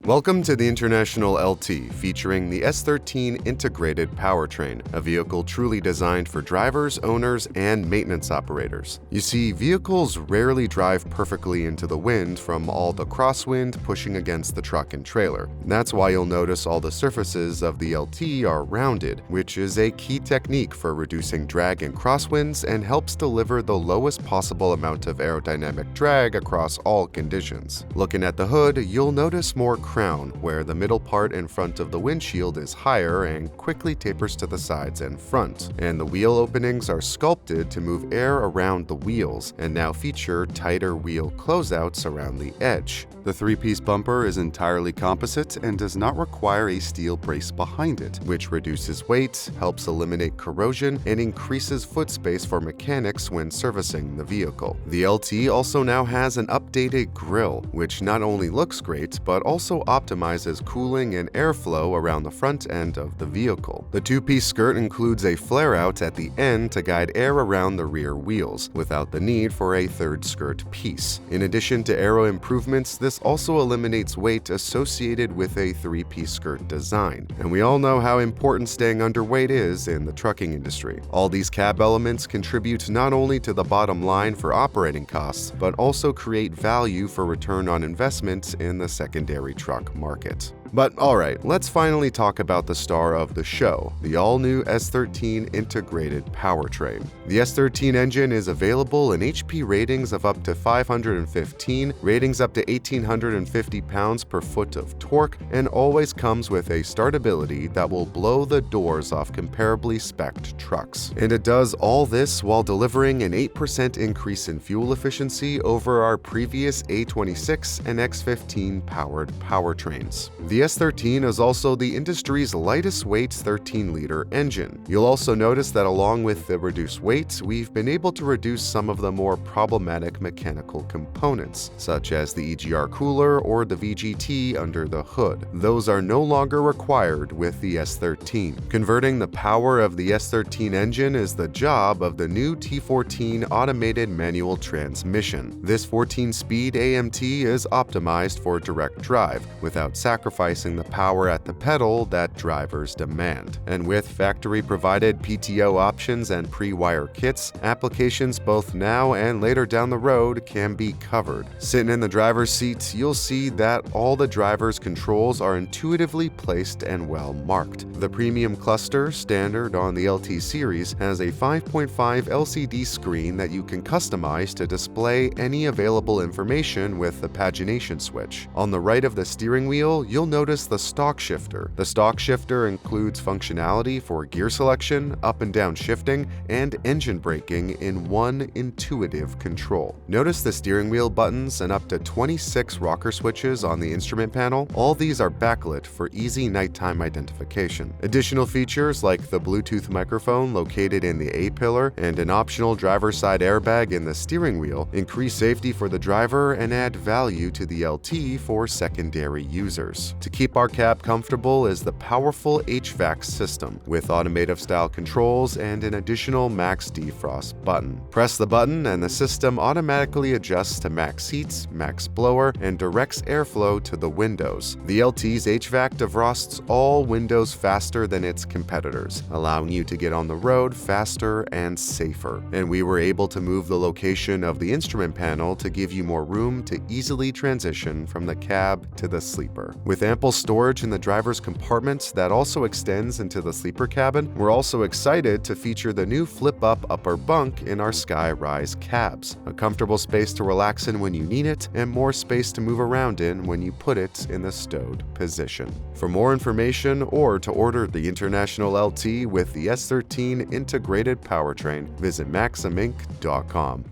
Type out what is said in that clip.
Welcome to the International LT, featuring the S13 Integrated Powertrain, a vehicle truly designed for drivers, owners, and maintenance operators. You see, vehicles rarely drive perfectly into the wind from all the crosswind pushing against the truck and trailer. That's why you'll notice all the surfaces of the LT are rounded, which is a key technique for reducing drag and crosswinds and helps deliver the lowest possible amount of aerodynamic drag across all conditions. Looking at the hood, you'll notice more crown, where the middle part in front of the windshield is higher and quickly tapers to the sides and front, and the wheel openings are sculpted to move air around the wheels and now feature tighter wheel closeouts around the edge. The three-piece bumper is entirely composite and does not require a steel brace behind it, which reduces weight, helps eliminate corrosion, and increases foot space for mechanics when servicing the vehicle. The LT also now has an updated grille, which not only looks great, but also optimizes cooling and airflow around the front end of the vehicle. The two-piece skirt includes a flare-out at the end to guide air around the rear wheels, without the need for a third skirt piece. In addition to aero improvements, this also eliminates weight associated with a three-piece skirt design, and we all know how important staying underweight is in the trucking industry. All these cab elements contribute not only to the bottom line for operating costs, but also create value for return on investment in the secondary truck market. But alright, let's finally talk about the star of the show, the all-new S13 Integrated Powertrain. The S13 engine is available in HP ratings of up to 515, ratings up to 1,850 pounds per foot of torque, and always comes with a startability that will blow the doors off comparably spec'd trucks. And it does all this while delivering an 8% increase in fuel efficiency over our previous A26 and X15 powered powertrains. The S13 is also the industry's lightest weight 13-liter engine. You'll also notice that along with the reduced weight, we've been able to reduce some of the more problematic mechanical components, such as the EGR cooler or the VGT under the hood. Those are no longer required with the S13. Converting the power of the S13 engine is the job of the new T14 automated manual transmission. This 14-speed AMT is optimized for direct drive, without sacrificing the power at the pedal that drivers demand. And with factory-provided PTO options and pre-wire kits, applications both now and later down the road can be covered. Sitting in the driver's seat, you'll see that all the driver's controls are intuitively placed and well marked. The premium cluster, standard on the LT series, has a 5.5 LCD screen that you can customize to display any available information with the pagination switch. On the right of the steering wheel, you'll notice the stalk shifter. The stalk shifter includes functionality for gear selection, up and down shifting, and engine braking in one intuitive control. Notice the steering wheel buttons and up to 26 rocker switches on the instrument panel. All these are backlit for easy nighttime identification. Additional features like the Bluetooth microphone located in the A-pillar and an optional driver's side airbag in the steering wheel increase safety for the driver and add value to the LT for secondary users. To keep our cab comfortable is the powerful HVAC system, with automotive-style controls and an additional max defrost button. Press the button and the system automatically adjusts to max heat, max blower, and directs airflow to the windows. The LT's HVAC defrosts all windows faster than its competitors, allowing you to get on the road faster and safer. And we were able to move the location of the instrument panel to give you more room to easily transition from the cab to the sleeper. With ample storage in the driver's compartments that also extends into the sleeper cabin, we're also excited to feature the new flip-up upper bunk in our SkyRise cabs. A comfortable space to relax in when you need it, and more space to move around in when you put it in the stowed position. For more information or to order the International LT with the S13 Integrated Powertrain, visit maximinc.com.